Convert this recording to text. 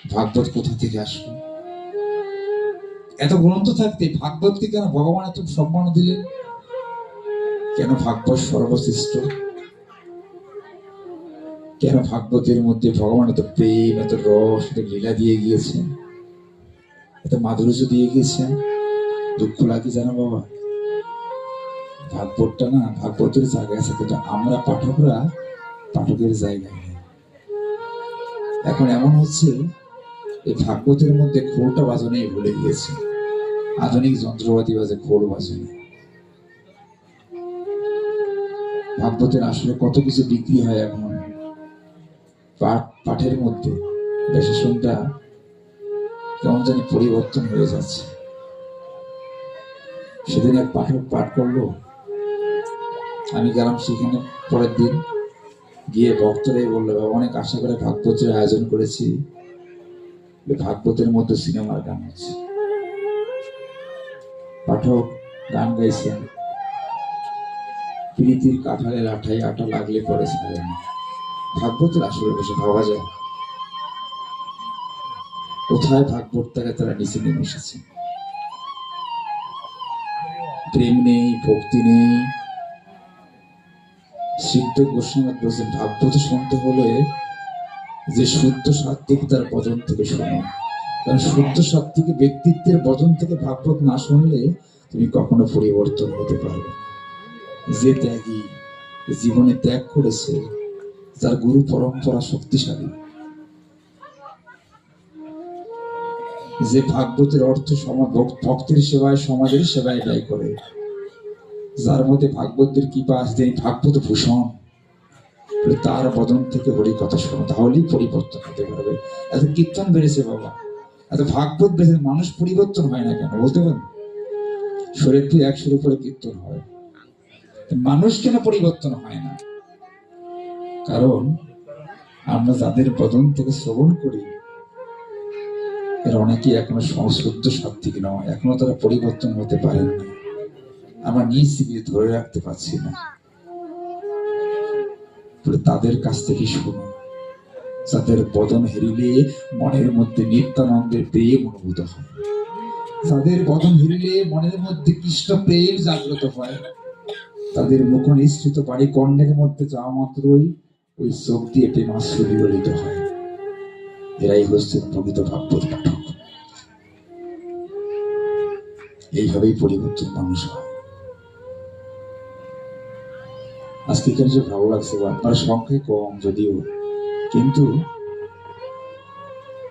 ভাগবত কোথা থেকে আসলো? এত গ্রন্থ থাকতে ভাগবতকে কেন ভগবান এত সম্মান দিলেন? কেন ভাগবত সর্বশ্রেষ্ঠ? কেন ভাগবতের মধ্যে ভগবান এত প্রেম, এত রস, এত লীলা দিয়ে গিয়েছেন, এত মাধুর্য দিয়ে গিয়েছেন? দুঃখ লাগে জানো বাবা, ভাগবতটা না, ভাগবতের জায়গায় আছে কিন্তু আমরা পাঠকরা পাঠকের জায়গায় নেই। এখন এমন হচ্ছে এই ভাগবতের মধ্যে খোলটা বাজনেই ভুলে গিয়েছে। আধুনিক যন্ত্রপাতি বাজে, খোল বাজে না। ভাগবতের আসলে কত কিছু বিক্রি হয় এখন পাঠের মধ্যে। বিশেষণটা কেমন জানি পরিবর্তন হয়ে যাচ্ছে। সেদিন এক পাঠক পাঠ করলো, আমি গেলাম সেখানে। পরের দিন গিয়ে ভক্তরাই বললো, অনেক আশা করে ভাগবতের আয়োজন করেছি, ভাগবতের মধ্যে সিনেমার গান হচ্ছে। পাঠক গান গাইছেন, প্রীতির কাঁঠালের আঠায় আটা লাগলে পরে ছাড়ে না। ভাগবতের আসলে বসে ভাবা যায় কোথায় ভাগবতটাকে তারা নিচে নেমে এসেছে। প্রেম নেই, ভক্তি নেই। সিদ্ধ গোস্বামী বলছেন ভাগবত শুনতে হলে যে শুদ্ধ সাত্ত্বিক তার বচন থেকে শোনো। কারণ শুদ্ধ সাত্ত্বিক ব্যক্তিত্বের বচন থেকে ভাগবত না শুনলে তুমি কখনো পরিবর্তন হতে পারবে। যে ত্যাগী জীবনে ত্যাগ করেছে, যার গুরু পরম্পরা শক্তিশালী, যে ভাগবতের অর্থ ভক্তের সেবায়, সমাজের সেবায় ব্যয় করে, যার মধ্যে ভাগবতের কৃপা আছে, তিনি ভাগবত ভূষণ, তার বদন থেকে হরি কথা শোনো, তাহলেই পরিবর্তন হতে পারবে। এত কীর্তন বেড়েছে বাবা, এত ভাগবত বেড়েছে, মানুষ পরিবর্তন হয় না কেন বলতে পারেন? শরীর 100-এর উপরে কীর্তন হয়, মানুষ কেন পরিবর্তন হয় না? কারণ আমরা যাদের বদন থেকে শ্রবণ করি, এর অনেকেই এখনো সংশুদ্ধ সাত্ত্বিক নয়, এখনো তারা পরিবর্তন হতে পারেন না। আমরা নিজ থেকে ধরে রাখতে পারছি না। তাদের কাছ থেকে শুনো, যাদের বদন হেরিলে মনের মধ্যে নিত্যানন্দের প্রেম অনুভূত হয়, যাদের বদন হেরিলে মনের মধ্যে কৃষ্ণ প্রেম জাগ্রত হয়, তাদের মুখ নিঃসৃত বাড়ি কর্ণের মধ্যে যাওয়া মাত্রই ওই চোখ দিয়ে প্রেমাশ্রু বিগলিত হয়। এরাই হচ্ছেন প্রকৃত ভাগবত পাঠক। এইভাবেই পরিবর্তন মানুষ হয়। আজকে এখানে যে ভালো লাগছে, আপনার সংখ্যায় কম যদিও, কিন্তু